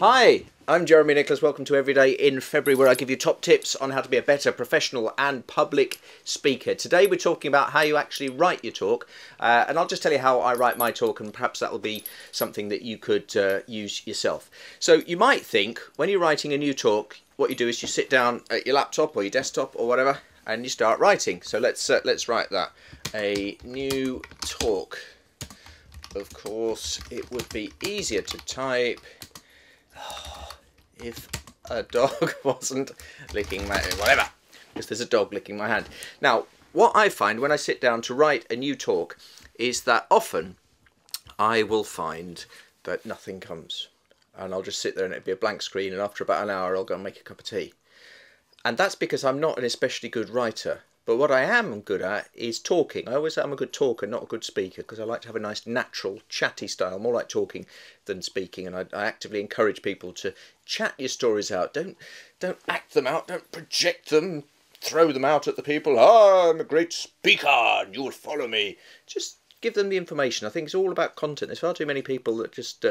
Hi, I'm Jeremy Nicholas. Welcome to Everyday in February, where I give you top tips on how to be a better professional and public speaker. Today we're talking about how you actually write your talk, and I'll just tell you how I write my talk, and perhaps that will be something that you could use yourself. So you might think when you're writing a new talk, what you do is you sit down at your laptop or your desktop or whatever, and you start writing. So let's write that. A new talk. Of course, it would be easier to type if a dog wasn't licking my... whatever, because there's a dog licking my hand. Now, what I find when I sit down to write a new talk is that often I will find that nothing comes. And I'll just sit there and it'll be a blank screen, and after about an hour I'll go and make a cup of tea. And that's because I'm not an especially good writer. But what I am good at is talking. I always say I'm a good talker, not a good speaker, because I like to have a nice, natural, chatty style, more like talking than speaking. And I actively encourage people to chat your stories out. Don't act them out. Don't project them. Throw them out at the people. Oh, I'm a great speaker and you'll follow me. Just give them the information. I think it's all about content. There's far too many people that just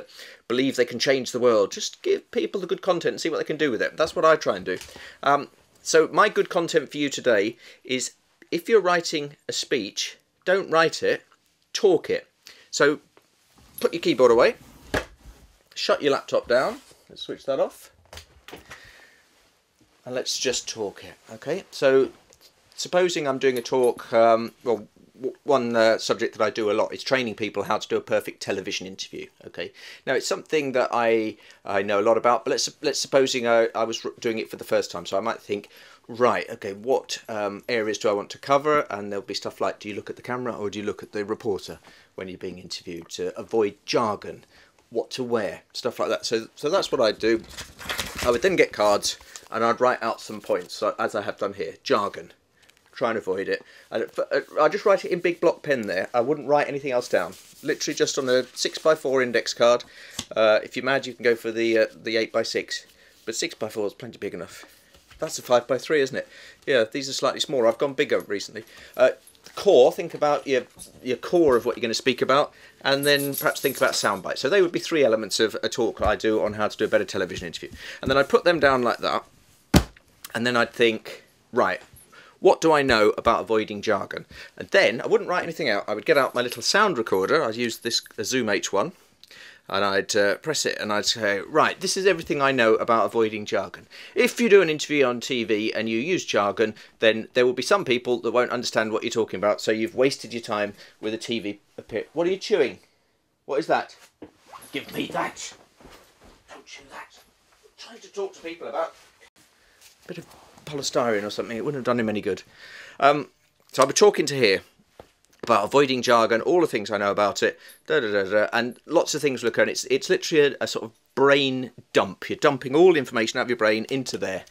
believe they can change the world. Just give people the good content and see what they can do with it. That's what I try and do. So my good content for you today is, if you're writing a speech, don't write it, talk it. So put your keyboard away, shut your laptop down, let's switch that off, and let's just talk it, okay? So supposing I'm doing a talk, one subject that I do a lot is training people how to do a perfect television interview. Okay, now it's something that I know a lot about, but let's supposing I was doing it for the first time, so I might think, right, okay, what areas do I want to cover? And there'll be stuff like, do you look at the camera or do you look at the reporter when you're being interviewed? To avoid jargon, what to wear, stuff like that. So that's what I'd do. I would then get cards and I'd write out some points, so, as I have done here. Jargon. Try and avoid it. And I just write it in big block pen there. I wouldn't write anything else down. Literally just on a 6x4 index card. If you're mad, you can go for the 8x6, but 6x4 is plenty big enough. That's a 5x3, isn't it? Yeah, these are slightly smaller. I've gone bigger recently. Core, think about your core of what you're going to speak about, and then perhaps think about sound bites. So they would be 3 elements of a talk I do on how to do a better television interview. And then I'd put them down like that, and then I'd think, right, what do I know about avoiding jargon? And then I wouldn't write anything out. I would get out my little sound recorder. I'd use this Zoom H1, and I'd press it, and I'd say, right, this is everything I know about avoiding jargon. If you do an interview on TV and you use jargon, then there will be some people that won't understand what you're talking about, so you've wasted your time with a TV appearance. What are you chewing? What is that? Give me that. Don't chew that. I'm trying to talk to people about a bit of polystyrene or something. It wouldn't have done him any good. So I'll be talking to here about avoiding jargon, all the things I know about it, and lots of things look at it. It's literally a sort of brain dump. You're dumping all the information out of your brain into there.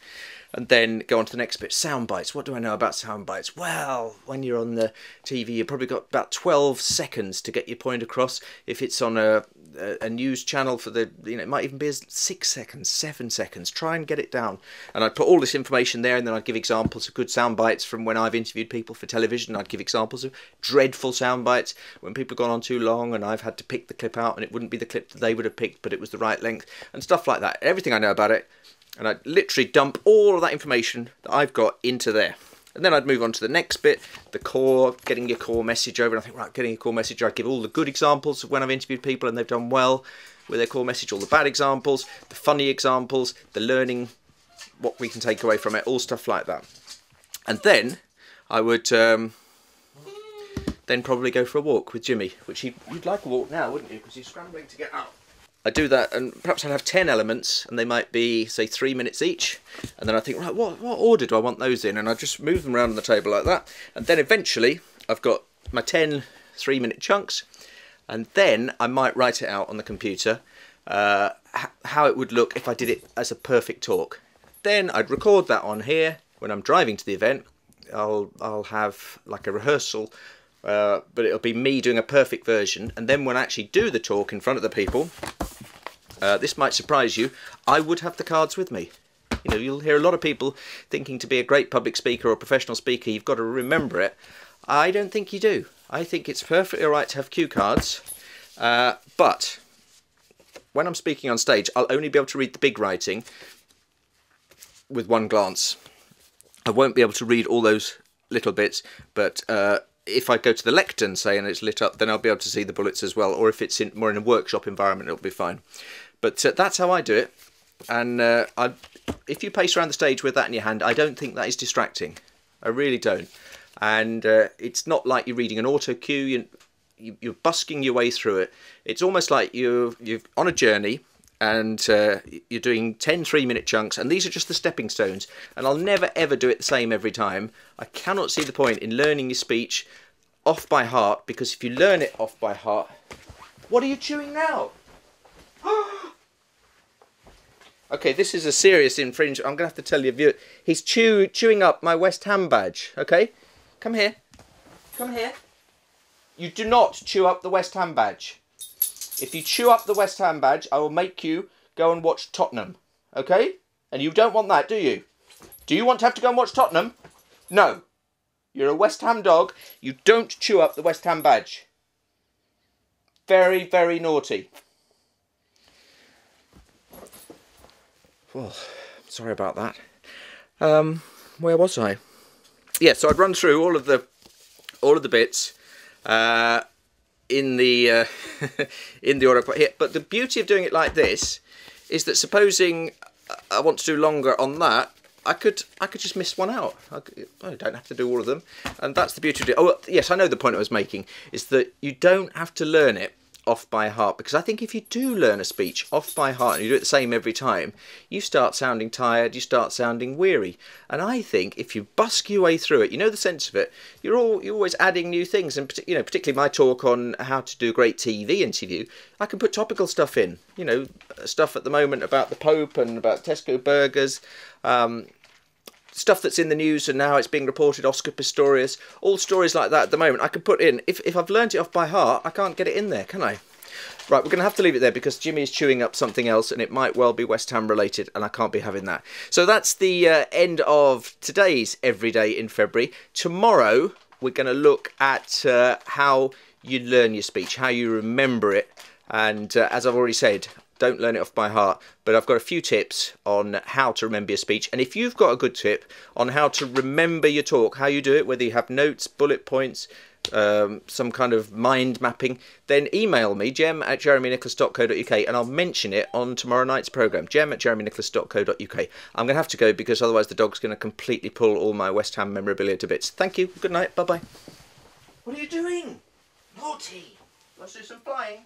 And then go on to the next bit. Sound bites. What do I know about sound bites? Well, when you're on the TV, you've probably got about 12 seconds to get your point across. If it's on a news channel, for the, it might even be as 6 seconds, 7 seconds. Try and get it down. And I'd put all this information there, and then I'd give examples of good sound bites from when I've interviewed people for television. I'd give examples of dreadful sound bites when people have gone on too long and I've had to pick the clip out, and it wouldn't be the clip that they would have picked, but it was the right length, and stuff like that. Everything I know about it. And I'd literally dump all of that information that I've got into there. And then I'd move on to the next bit, the core, getting your core message over. And I think, right, getting a core message, I'd give all the good examples of when I've interviewed people and they've done well with their core message, all the bad examples, the funny examples, the learning, what we can take away from it, all stuff like that. And then I would then probably go for a walk with Jimmy, which you'd like a walk now, wouldn't you? Because he's scrambling to get out. I do that, and perhaps I'd have 10 elements, and they might be, say, 3 minutes each. And then I think, right, what order do I want those in? And I just move them around on the table like that. And then eventually, I've got my 10 3-minute chunks. And then I might write it out on the computer, how it would look if I did it as a perfect talk. Then I'd record that on here. When I'm driving to the event, I'll have like a rehearsal, but it'll be me doing a perfect version. And then when I actually do the talk in front of the people, this might surprise you, I would have the cards with me. You'll hear a lot of people thinking to be a great public speaker or professional speaker, you've got to remember it. I don't think you do. I think it's perfectly alright to have cue cards, but when I'm speaking on stage, I'll only be able to read the big writing with one glance. I won't be able to read all those little bits, but if I go to the lectern, say, and it's lit up, then I'll be able to see the bullets as well, or if it's more in a workshop environment, it'll be fine. But that's how I do it, and if you pace around the stage with that in your hand, I don't think that is distracting. I really don't. And it's not like you're reading an auto cue, you're busking your way through it. It's almost like you're on a journey, and you're doing 10 3-minute chunks, and these are just the stepping stones, and I'll never ever do it the same every time. I cannot see the point in learning your speech off by heart, because if you learn it off by heart... What are you chewing now? Okay, this is a serious infringement. I'm going to have to tell you, he's chewing up my West Ham badge, okay? Come here. Come here. You do not chew up the West Ham badge. If you chew up the West Ham badge, I will make you go and watch Tottenham. Okay? And you don't want that, do you? Do you want to have to go and watch Tottenham? No. You're a West Ham dog. You don't chew up the West Ham badge. Very, very naughty. Well, sorry about that. Where was I? Yeah, so I'd run through all of the bits. In the in the order I put here, but the beauty of doing it like this is that supposing I want to do longer on that, I could just miss one out. I don't have to do all of them, and that's the beauty of it. Oh yes, I know the point I was making is that you don't have to learn it off by heart, because I think if you do learn a speech off by heart and you do it the same every time, you start sounding tired, you start sounding weary. And I think if you busk your way through it, you know the sense of it, you're always adding new things. And particularly my talk on how to do a great TV interview, I can put topical stuff in, stuff at the moment about the Pope and about Tesco burgers, stuff that's in the news and now it's being reported, Oscar Pistorius, all stories like that at the moment I can put in. If I've learnt it off by heart, I can't get it in there, can I? Right, we're going to have to leave it there because Jimmy is chewing up something else and it might well be West Ham related and I can't be having that. So that's the end of today's Everyday in February. Tomorrow we're going to look at how you learn your speech, how you remember it, and as I've already said, don't learn it off by heart, but I've got a few tips on how to remember your speech. And if you've got a good tip on how to remember your talk, how you do it, whether you have notes, bullet points, some kind of mind mapping, then email me, gem@jeremynicholas.co.uk, and I'll mention it on tomorrow night's programme, gem@jeremynicholas.co.uk. I'm going to have to go because otherwise the dog's going to completely pull all my West Ham memorabilia to bits. Thank you. Good night. Bye-bye. What are you doing? Naughty. Let's do some flying.